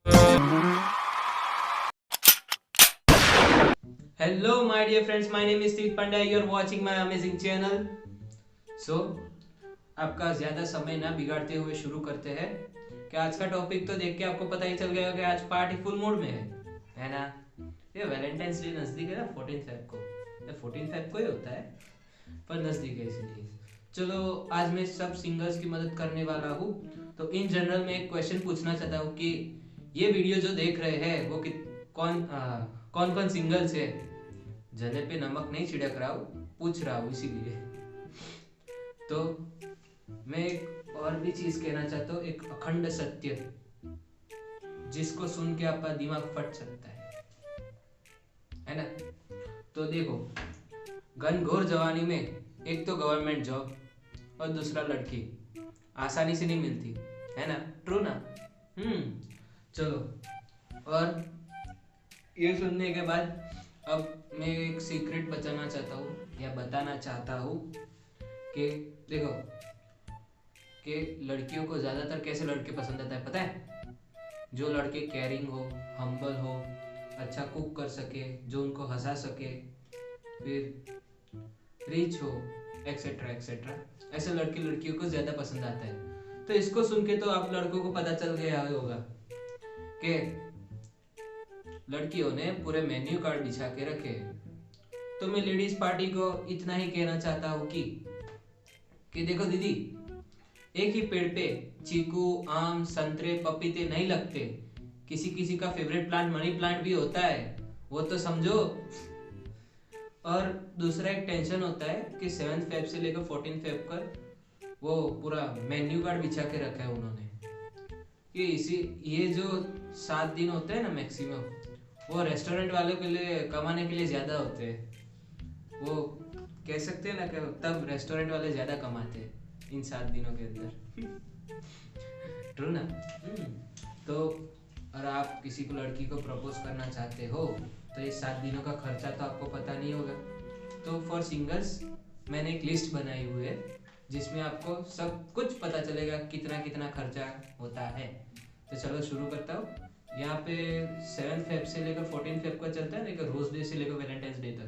Hello, my dear friends. My name is Steve Pandya. You are watching my amazing channel. So, आपका ज्यादा समय ना बिगाड़ते हुए शुरू करते हैं कि आज का टॉपिक तो देख के आपको पता ही चल गया कि आज पार्टी फुल मूड में है ना। ये वैलेंटाइंस डे नजदीक है ना, 14 फेब को। ये 14 फेब को ही होता है, पर नजदीक है इसलिए। चलो, आज मैं सब सिंगर्स की मदद करने वाला हूँ। तो इन जनरल में एक क्वेश्चन पूछना चाहता हूँ कि ये वीडियो जो देख रहे हैं वो कौन कौन सिंगल्स है। जले पे नमक नहीं छिड़क रहा हूँ, पूछ रहा हूँ इसीलिए। तो मैं एक और भी चीज कहना चाहता हूँ, एक अखंड सत्य जिसको सुन के आपका दिमाग फट सकता है ना। तो देखो, घनघोर जवानी में एक तो गवर्नमेंट जॉब और दूसरा लड़की आसानी से नहीं मिलती है ना, ट्रू ना। चलो, और ये सुनने के बाद अब मैं एक सीक्रेट बताना चाहता हूँ कि देखो कि लड़कियों को ज्यादातर कैसे लड़के पसंद आता है पता है? जो लड़के केयरिंग हो, हम्बल हो, अच्छा कुक कर सके, जो उनको हंसा सके, फिर रिच हो, एक्सेट्रा एक्सेट्रा। ऐसे लड़कियों को ज्यादा पसंद आता है। तो इसको सुन के तो आप लड़कों को पता चल गया होगा कि लड़कियों ने पूरे मेन्यू कार्ड बिछा के रखे। तो मैं लेडीज पार्टी को इतना ही कहना चाहता हूँ कि देखो दीदी, एक ही पेड़ पे चीकू, आम, संतरे, पपीते नहीं लगते। किसी किसी का फेवरेट प्लांट मनी प्लांट भी होता है, वो तो समझो। और दूसरा एक टेंशन होता है कि 7 फेब से लेकर 14 फेब कर वो पूरा मेन्यू कार्ड बिछा के रखा है उन्होंने कि ये जो 7 दिन होते हैं ना मैक्सिमम, वो रेस्टोरेंट वालों के लिए कमाने के लिए ज्यादा होते हैं। वो कह सकते हैं ना कि तब रेस्टोरेंट वाले ज्यादा कमाते हैं इन 7 दिनों के अंदर। ट्रू ना। तो और आप किसी को लड़की को प्रपोज करना चाहते हो तो ये 7 दिनों का खर्चा तो आपको पता नहीं होगा। तो फॉर सिंगल्स मैंने एक लिस्ट बनाई हुई है जिसमें आपको सब कुछ पता चलेगा कितना कितना खर्चा होता है। तो चलो शुरू करता हूँ। यहाँ पे 7 फेब से लेकर 14 फेब का चलता है, लेकर रोज डे से लेकर वैलेंटाइंस डे तक।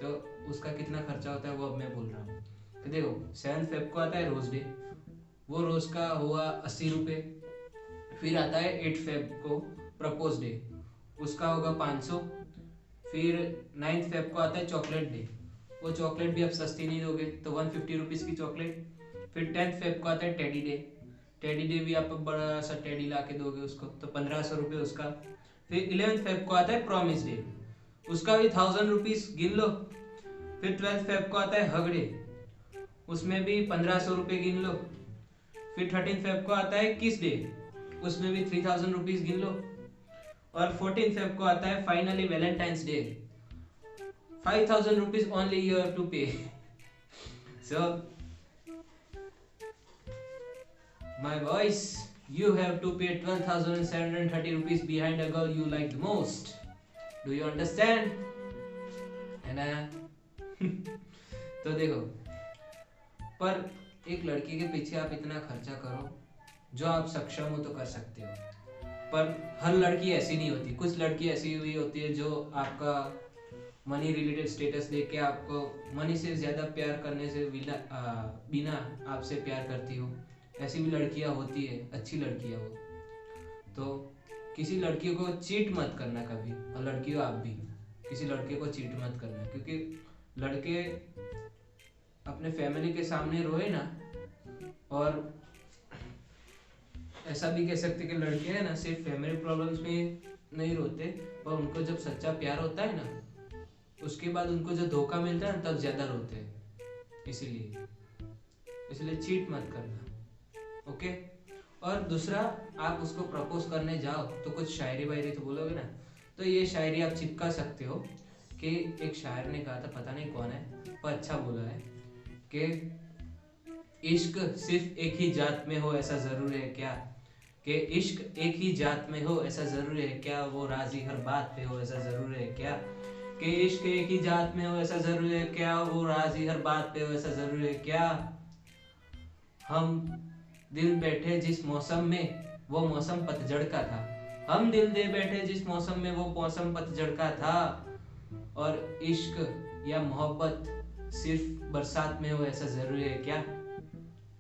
तो उसका कितना खर्चा होता है वो अब मैं बोल रहा हूँ। तो देखो, 7 फेब को आता है रोज डे, वो रोज का हुआ 80 रुपये। फिर आता है 8 फेब को प्रपोज डे, उसका होगा 500। फिर 9 फेब को आता है चॉकलेट डे, वो चॉकलेट भी अब सस्ती नहीं दोगे तो 150 रुपीज की चॉकलेट। फिर 10 फेब को आता है टेडी डे, टेडी डे भी आप बड़ा सा टेडी ला के दोगे उसको तो 1500 रुपये उसका। फिर 11 फेब को आता है प्रॉमिस डे, उसका भी 1000 रुपीज गिन लो। फिर 12 फेब को आता है हग डे, उसमें भी 1500 रुपये गिन लो। फिर 13 फेब को आता है किस डे, उसमें भी 3000 रुपीज गिन लो। और 14 फेब को आता है finally Valentine's Day, 5000 rupees only you have to pay. So my boys, you have to pay 12,730 rupees behind a girl you like the most. Do you understand? है ना? तो देखो, पर एक लड़की के पीछे आप इतना खर्चा करो, जो आप सक्षम हो तो कर सकते हो। पर हर लड़की ऐसी नहीं होती, कुछ लड़की ऐसी हुई होती है जो आपका मनी रिलेटेड स्टेटस देख के आपको मनी से ज्यादा प्यार करने से बिना आपसे प्यार करती हो। ऐसी भी लड़कियां होती है, अच्छी लड़कियां हो। तो किसी लड़की को चीट मत करना कभी, और लड़कियों आप भी किसी लड़के को चीट मत करना, क्योंकि लड़के अपने फैमिली के सामने रोए ना, और ऐसा भी कह सकते कि लड़के हैं ना सिर्फ फैमिली प्रॉब्लम्स में नहीं रोते, पर उनको जब सच्चा प्यार होता है ना, उसके बाद उनको जो धोखा मिलता है ना तब ज्यादा रोते हैं। इसलिए चीट मत करना, ओके। और दूसरा, आप उसको प्रपोज करने जाओ तो कुछ शायरी वायरी तो बोलोगे ना, तो ये शायरी आप चिपका सकते हो कि एक शायर ने कहा था, पता नहीं कौन है पर अच्छा बोला है कि इश्क सिर्फ एक ही जात में हो ऐसा जरूरी है क्या, कि इश्क एक ही जात में हो ऐसा जरूरी है क्या, वो राजी हर बात पे हो ऐसा जरूरी है क्या, कि इश्क एक ही जात में हो ऐसा जरूरी है क्या, वो राजी हर बात पे हो ऐसा जरूरी है क्या। हम दिल बैठे जिस मौसम में वो मौसम पतझड़ का था, हम दिल दे बैठे जिस मौसम में वो मौसम पतझड़ का था, और इश्क या मोहब्बत सिर्फ बरसात में हो ऐसा जरूरी है क्या,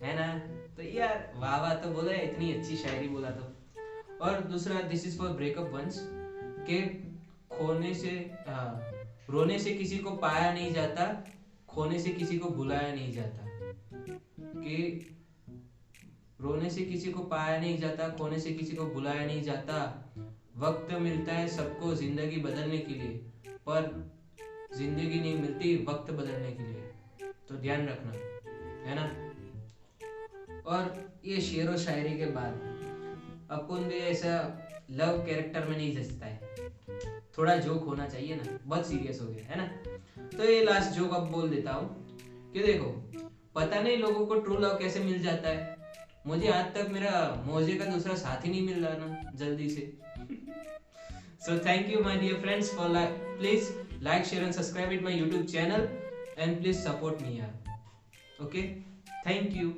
है ना। तो यार वाह वाह तो बोला है, इतनी अच्छी शायरी बोला तो। और दूसरा, this is for breakup ones, के खोने से रोने से किसी को पाया नहीं जाता, खोने से किसी को बुलाया नहीं जाता। कि रोने से किसी को पाया नहीं जाता, खोने से किसी को बुलाया नहीं जाता। वक्त मिलता है सबको जिंदगी बदलने के लिए, पर जिंदगी नहीं मिलती वक्त बदलने के लिए। तो ध्यान रखना, है ना। और ये शेर व शायरी के बाद अपन भी ऐसा लव कैरेक्टर में नहीं जचता है, थोड़ा जोक होना चाहिए ना, बहुत सीरियस हो गया है ना। तो ये लास्ट जोक अब बोल देता हूँ कि देखो, पता नहीं लोगों को ट्रू लव कैसे मिल जाता है, मुझे आज तक मेरा मौजे का दूसरा साथी नहीं मिल रहा ना जल्दी से। So thank you my dear friends for please like, share and subscribe it my YouTube channel and please support me यार. Okay, thank you.